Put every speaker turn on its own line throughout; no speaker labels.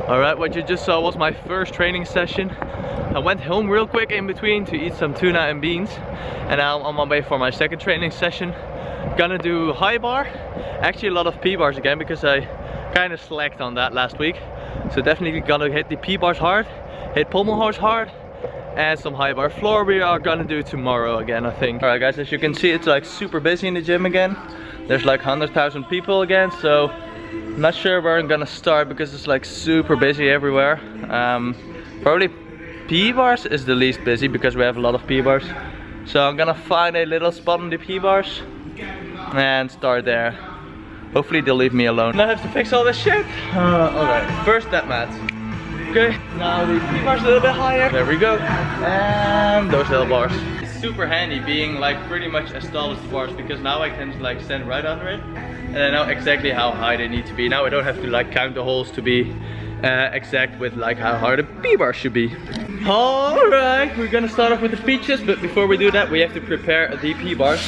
Alright, what you just saw was my first training session. I went home real quick in between to eat some tuna and beans, and now I'm on my way for my second training session. Gonna do high bar, actually a lot of P bars again because I kind of slacked on that last week. So definitely gonna hit the P bars hard, hit pommel horse hard, and some high bar floor we are gonna do tomorrow again, I think. Alright guys, as you can see, it's like super busy in the gym again. There's like 100,000 people again, so I'm not sure where I'm gonna start because it's like super busy everywhere. Probably P bars is the least busy because we have a lot of P bars. So I'm gonna find a little spot on the P bars and start there. Hopefully they'll leave me alone. Now I have to fix all this shit. Alright, first that mat. Okay, now the P bars a little bit higher. There we go. And those little bars. It's super handy being like pretty much as tall as the bars because now I can like stand right under it. And I know exactly how high they need to be. Now I don't have to like count the holes to be exact with like how hard a P bar should be. Alright, we're gonna start off with the peaches, but before we do that we have to prepare the P bars.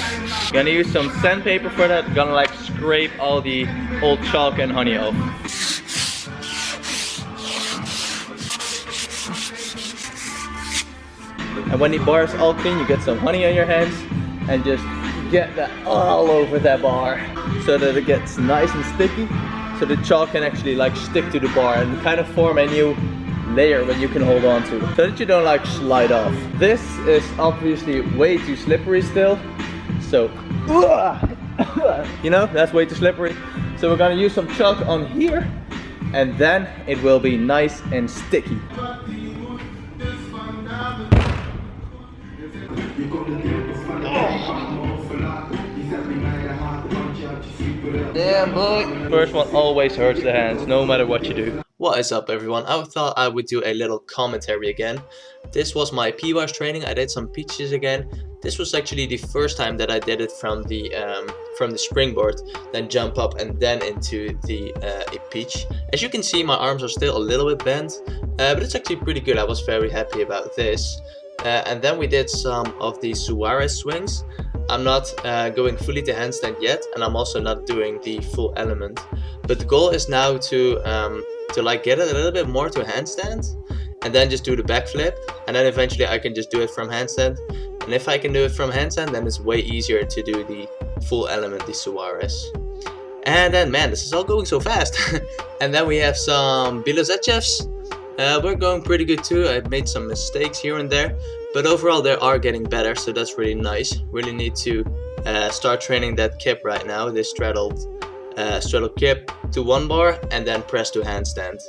Gonna use some sandpaper for that. Gonna like scrape all the old chalk and honey off. And when the bar is all clean, you get some honey on your hands and just get that all over that bar so that it gets nice and sticky, so the chalk can actually like stick to the bar and kind of form a new layer when you can hold on to, so that you don't like slide off. This is obviously way too slippery still, so you know, that's way too slippery. So we're gonna use some chalk on here and then it will be nice and sticky. Damn boy! First one always hurts the hands, no matter what you do.
What is up everyone? I thought I would do a little commentary again. This was my P bars training. I did some peaches again. This was actually the first time that I did it from the springboard, then jump up and then into the a peach. As you can see, my arms are still a little bit bent, but it's actually pretty good. I was very happy about this. And then we did some of the Suarez swings. I'm not going fully to handstand yet, and I'm also not doing the full element. But the goal is now to like get it a little bit more to handstand, and then just do the backflip, and then eventually I can just do it from handstand. And if I can do it from handstand, then it's way easier to do the full element, the Suarez. And then, man, this is all going so fast. And then we have some Bilozechevs. We're going pretty good too. I've made some mistakes here and there, but overall they are getting better, so that's really nice. Really need to start training that kip right now, this straddle kip to one bar and then press to handstand.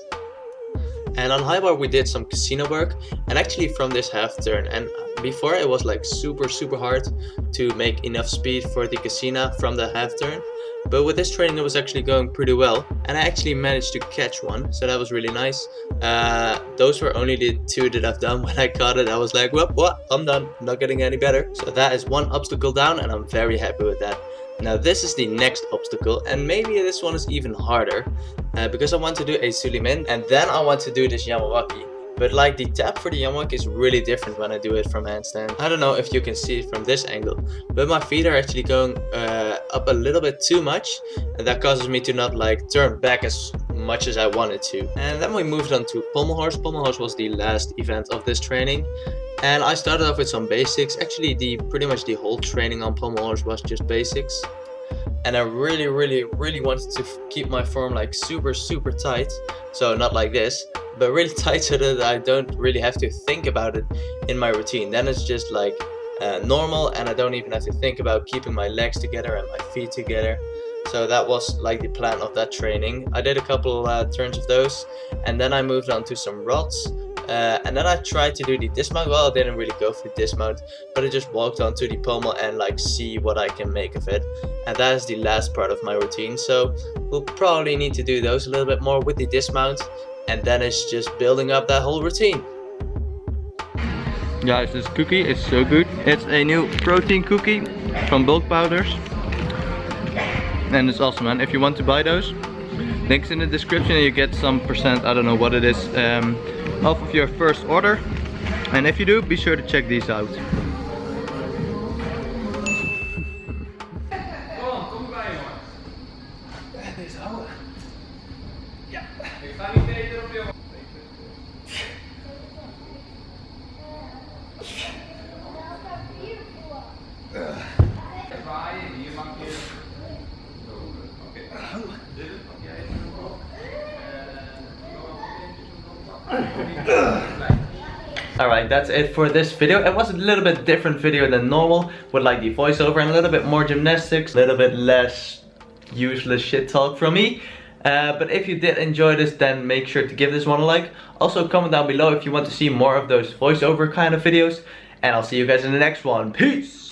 And on high bar we did some casino work, and actually from this half turn, and before it was like super hard to make enough speed for the casino from the half turn. But with this training it was actually going pretty well, and I actually managed to catch one, so that was really nice. Those were only the two that I've done. When I caught it I was like, well, what? I'm done, not getting any better. So that is one obstacle down, and I'm very happy with that. Now this is the next obstacle, and maybe this one is even harder, because I want to do a Suleiman, and then I want to do this Yamawaki. But like the tap for the Yamawaki is really different when I do it from handstand. I don't know if you can see it from this angle, but my feet are actually going up a little bit too much, and that causes me to not like turn back as much as I wanted to. And then we moved on to pommel horse. Pommel horse was the last event of this training, and I started off with some basics. Actually pretty much the whole training on pommel horse was just basics. And I really wanted to keep my form like super tight, so not like this, but really tight so that I don't really have to think about it in my routine. Then it's just like normal, and I don't even have to think about keeping my legs together and my feet together. So that was like the plan of that training. I did a couple turns of those, and then I moved on to some rods. And then I tried to do the dismount. Well, I didn't really go for the dismount, but I just walked onto the pommel and like see what I can make of it. And that is the last part of my routine. So we'll probably need to do those a little bit more with the dismount, and then it's just building up that whole routine.
Guys, this cookie is so good. It's a new protein cookie from Bulk Powders. And it's awesome, man. If you want to buy those, links in the description, and you get some percent, I don't know what it is, off of your first order. And if you do, be sure to check these out. Alright, that's it for this video. It was a little bit different video than normal, with like the voiceover and a little bit more gymnastics, a little bit less useless shit talk from me. But if you did enjoy this, then make sure to give this one a like. Also comment down below if you want to see more of those voiceover kind of videos. And I'll see you guys in the next one. Peace!